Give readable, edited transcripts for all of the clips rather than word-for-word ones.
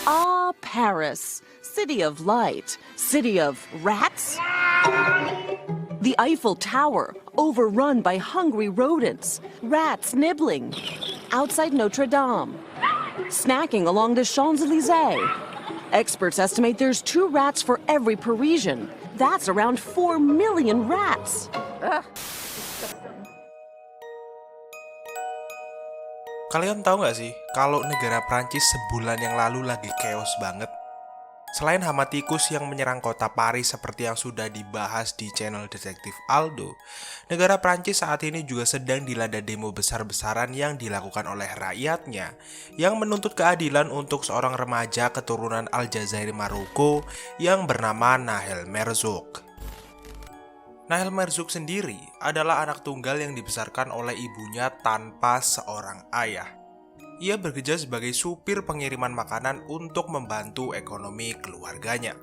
Ah, Paris, city of light, city of rats? The Eiffel Tower, overrun by hungry rodents, rats nibbling. Outside Notre Dame, snacking along the Champs-Élysées. Experts estimate there's 2 rats for every Parisian. That's around 4 million rats. Kalian tahu nggak sih, kalau negara Prancis sebulan yang lalu lagi chaos banget? Selain hama tikus yang menyerang kota Paris seperti yang sudah dibahas di channel Detektif Aldo, negara Prancis saat ini juga sedang dilanda demo besar-besaran yang dilakukan oleh rakyatnya yang menuntut keadilan untuk seorang remaja keturunan Aljazair Maroko yang bernama Nahel Merzouk. Nahel Merzouk sendiri adalah anak tunggal yang dibesarkan oleh ibunya tanpa seorang ayah. Ia bekerja sebagai supir pengiriman makanan untuk membantu ekonomi keluarganya.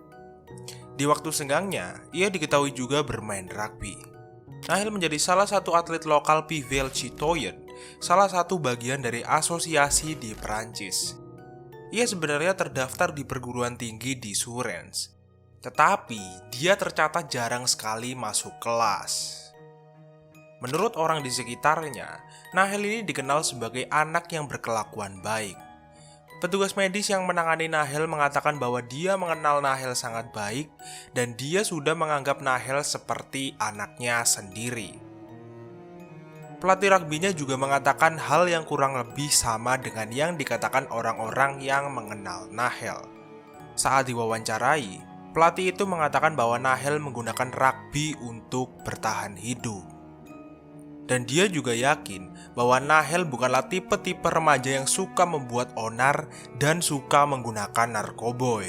Di waktu senggangnya, ia diketahui juga bermain rugby. Nahel menjadi salah satu atlet lokal Pivel Citoyen, salah satu bagian dari asosiasi di Perancis. Ia sebenarnya terdaftar di perguruan tinggi di Surens, tetapi dia tercatat jarang sekali masuk kelas. Menurut orang di sekitarnya, Nahel ini dikenal sebagai anak yang berkelakuan baik. Petugas medis yang menangani Nahel mengatakan bahwa dia mengenal Nahel sangat baik dan dia sudah menganggap Nahel seperti anaknya sendiri. Pelatih rugby-nya juga mengatakan hal yang kurang lebih sama dengan yang dikatakan orang-orang yang mengenal Nahel. Saat diwawancarai, pelatih itu mengatakan bahwa Nahel menggunakan rugby untuk bertahan hidup. Dan dia juga yakin bahwa Nahel bukanlah tipe-tipe remaja yang suka membuat onar dan suka menggunakan narkoboy.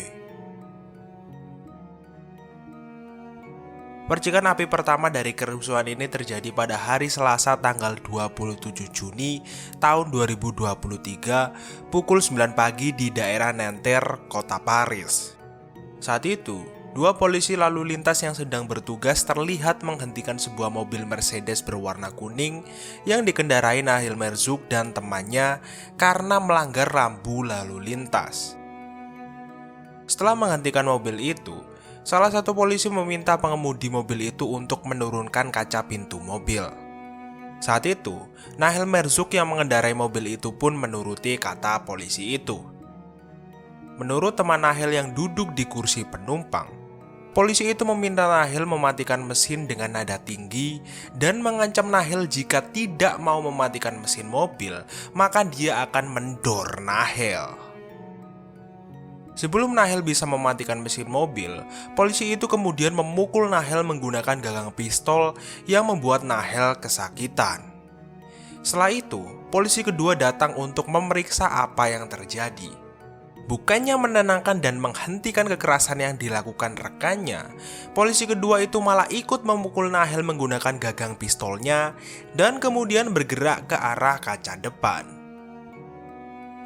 Percikan api pertama dari kerusuhan ini terjadi pada hari Selasa tanggal 27 Juni tahun 2023 pukul 9 pagi di daerah Nanterre, kota Paris. Saat itu, 2 polisi lalu lintas yang sedang bertugas terlihat menghentikan sebuah mobil Mercedes berwarna kuning yang dikendarai Nahel Merzouk dan temannya karena melanggar rambu lalu lintas. Setelah menghentikan mobil itu, salah satu polisi meminta pengemudi mobil itu untuk menurunkan kaca pintu mobil. Saat itu, Nahel Merzouk yang mengendarai mobil itu pun menuruti kata polisi itu. Menurut teman Nahel yang duduk di kursi penumpang, polisi itu meminta Nahel mematikan mesin dengan nada tinggi dan mengancam Nahel jika tidak mau mematikan mesin mobil, maka dia akan mendor Nahel. Sebelum Nahel bisa mematikan mesin mobil, polisi itu kemudian memukul Nahel menggunakan gagang pistol yang membuat Nahel kesakitan. Setelah itu, polisi kedua datang untuk memeriksa apa yang terjadi. Bukannya menenangkan dan menghentikan kekerasan yang dilakukan rekannya, polisi kedua itu malah ikut memukul Nahel menggunakan gagang pistolnya dan kemudian bergerak ke arah kaca depan.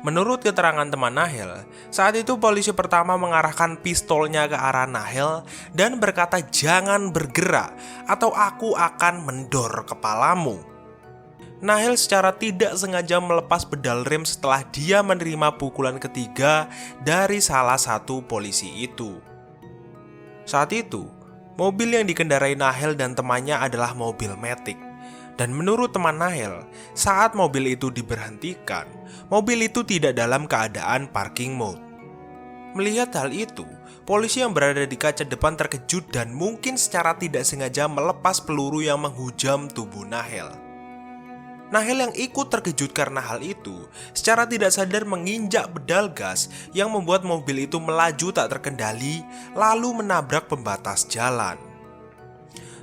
Menurut keterangan teman Nahel, saat itu polisi pertama mengarahkan pistolnya ke arah Nahel dan berkata, "Jangan bergerak atau aku akan mendor kepalamu." Nahel secara tidak sengaja melepas pedal rem setelah dia menerima pukulan ketiga dari salah satu polisi itu. Saat itu, mobil yang dikendarai Nahel dan temannya adalah mobil Matic. Dan menurut teman Nahel, saat mobil itu diberhentikan, mobil itu tidak dalam keadaan parking mode. Melihat hal itu, polisi yang berada di kaca depan terkejut dan mungkin secara tidak sengaja melepas peluru yang menghujam tubuh Nahel. Nahel yang ikut terkejut karena hal itu, secara tidak sadar menginjak pedal gas yang membuat mobil itu melaju tak terkendali, lalu menabrak pembatas jalan.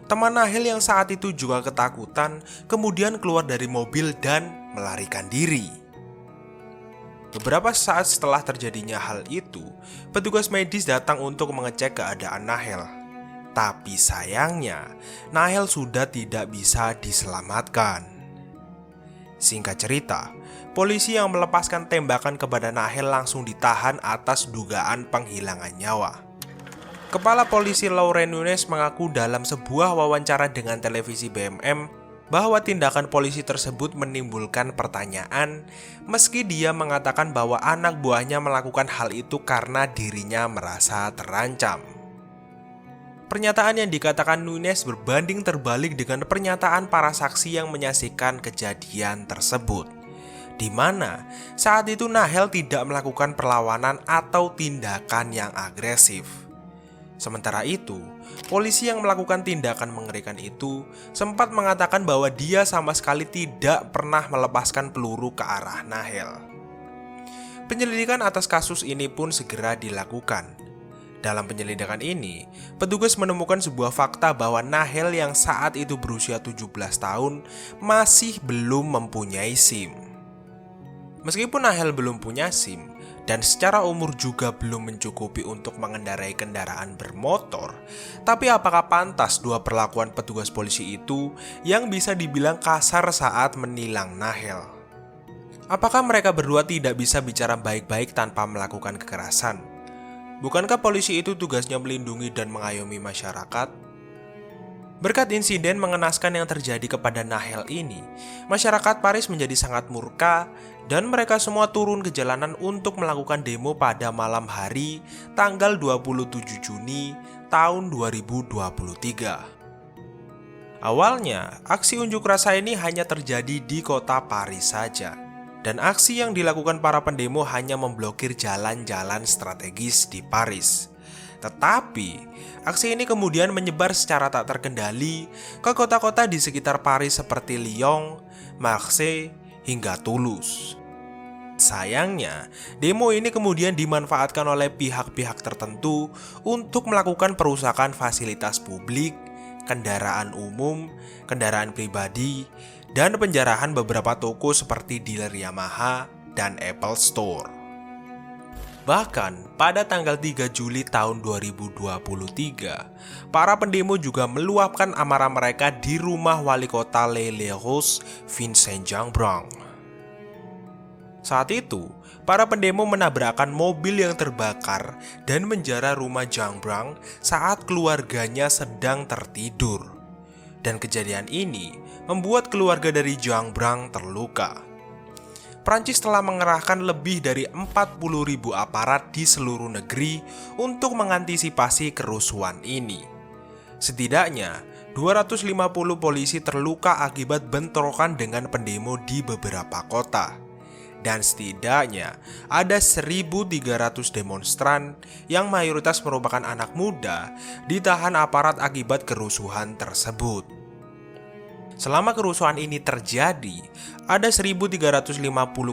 Teman Nahel yang saat itu juga ketakutan, kemudian keluar dari mobil dan melarikan diri. Beberapa saat setelah terjadinya hal itu, petugas medis datang untuk mengecek keadaan Nahel. Tapi sayangnya, Nahel sudah tidak bisa diselamatkan. Singkat cerita, polisi yang melepaskan tembakan kepada Nahel langsung ditahan atas dugaan penghilangan nyawa. Kepala polisi Laurent Nunez mengaku dalam sebuah wawancara dengan televisi BMM bahwa tindakan polisi tersebut menimbulkan pertanyaan, meski dia mengatakan bahwa anak buahnya melakukan hal itu karena dirinya merasa terancam. Pernyataan yang dikatakan Nunes berbanding terbalik dengan pernyataan para saksi yang menyaksikan kejadian tersebut, di mana saat itu Nahel tidak melakukan perlawanan atau tindakan yang agresif. Sementara itu, polisi yang melakukan tindakan mengerikan itu sempat mengatakan bahwa dia sama sekali tidak pernah melepaskan peluru ke arah Nahel. Penyelidikan atas kasus ini pun segera dilakukan. Dalam penyelidikan ini, petugas menemukan sebuah fakta bahwa Nahel yang saat itu berusia 17 tahun masih belum mempunyai SIM. Meskipun Nahel belum punya SIM, dan secara umur juga belum mencukupi untuk mengendarai kendaraan bermotor, tapi apakah pantas dua perlakuan petugas polisi itu yang bisa dibilang kasar saat menilang Nahel? Apakah mereka berdua tidak bisa bicara baik-baik tanpa melakukan kekerasan? Bukankah polisi itu tugasnya melindungi dan mengayomi masyarakat? Berkat insiden mengenaskan yang terjadi kepada Nahel ini, masyarakat Paris menjadi sangat murka dan mereka semua turun ke jalanan untuk melakukan demo pada malam hari tanggal 27 Juni tahun 2023. Awalnya, aksi unjuk rasa ini hanya terjadi di kota Paris saja. Dan aksi yang dilakukan para pendemo hanya memblokir jalan-jalan strategis di Paris. Tetapi, aksi ini kemudian menyebar secara tak terkendali ke kota-kota di sekitar Paris seperti Lyon, Marseille, hingga Toulouse. Sayangnya, demo ini kemudian dimanfaatkan oleh pihak-pihak tertentu untuk melakukan perusakan fasilitas publik, kendaraan umum, kendaraan pribadi, dan penjarahan beberapa toko seperti dealer Yamaha dan Apple Store. Bahkan, pada tanggal 3 Juli tahun 2023, para pendemo juga meluapkan amarah mereka di rumah wali kota l'Île-et-Rose, Vincent Jeanbrun. Saat itu, para pendemo menabrakkan mobil yang terbakar dan menjara rumah Jeanbrun saat keluarganya sedang tertidur. Dan kejadian ini membuat keluarga dari Jeanbrun terluka. Prancis telah mengerahkan lebih dari 40.000 aparat di seluruh negeri untuk mengantisipasi kerusuhan ini. Setidaknya, 250 polisi terluka akibat bentrokan dengan pendemo di beberapa kota. Dan setidaknya ada 1.300 demonstran yang mayoritas merupakan anak muda ditahan aparat akibat kerusuhan tersebut. Selama kerusuhan ini terjadi, ada 1.350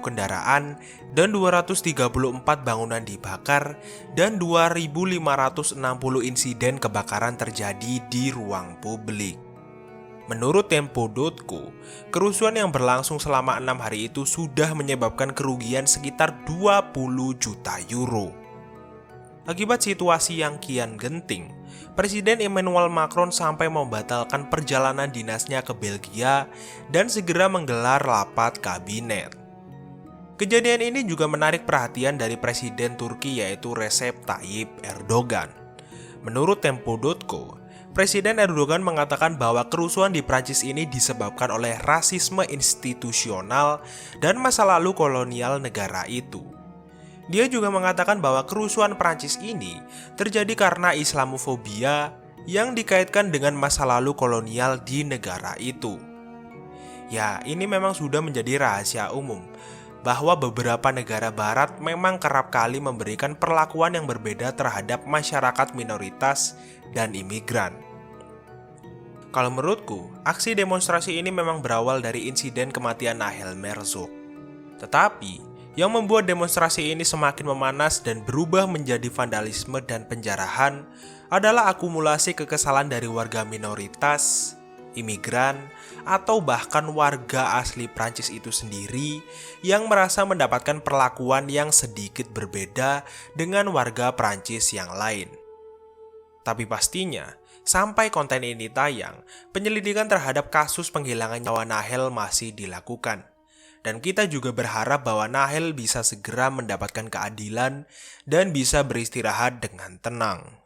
kendaraan dan 234 bangunan dibakar dan 2.560 insiden kebakaran terjadi di ruang publik. Menurut Tempo.co, kerusuhan yang berlangsung selama 6 hari itu sudah menyebabkan kerugian sekitar 20 juta euro. Akibat situasi yang kian genting, Presiden Emmanuel Macron sampai membatalkan perjalanan dinasnya ke Belgia dan segera menggelar rapat kabinet. Kejadian ini juga menarik perhatian dari Presiden Turki yaitu Recep Tayyip Erdogan. Menurut Tempo.co, Presiden Erdogan mengatakan bahwa kerusuhan di Prancis ini disebabkan oleh rasisme institusional dan masa lalu kolonial negara itu. Dia juga mengatakan bahwa kerusuhan Prancis ini terjadi karena Islamofobia yang dikaitkan dengan masa lalu kolonial di negara itu. Ya, ini memang sudah menjadi rahasia umum bahwa beberapa negara barat memang kerap kali memberikan perlakuan yang berbeda terhadap masyarakat minoritas dan imigran. Kalau menurutku, aksi demonstrasi ini memang berawal dari insiden kematian Nahel Merzouk. Tetapi, yang membuat demonstrasi ini semakin memanas dan berubah menjadi vandalisme dan penjarahan adalah akumulasi kekesalan dari warga minoritas, imigran, atau bahkan warga asli Prancis itu sendiri yang merasa mendapatkan perlakuan yang sedikit berbeda dengan warga Prancis yang lain. Tapi pastinya, sampai konten ini tayang, penyelidikan terhadap kasus penghilangan nyawa Nahel masih dilakukan. Dan kita juga berharap bahwa Nahel bisa segera mendapatkan keadilan dan bisa beristirahat dengan tenang.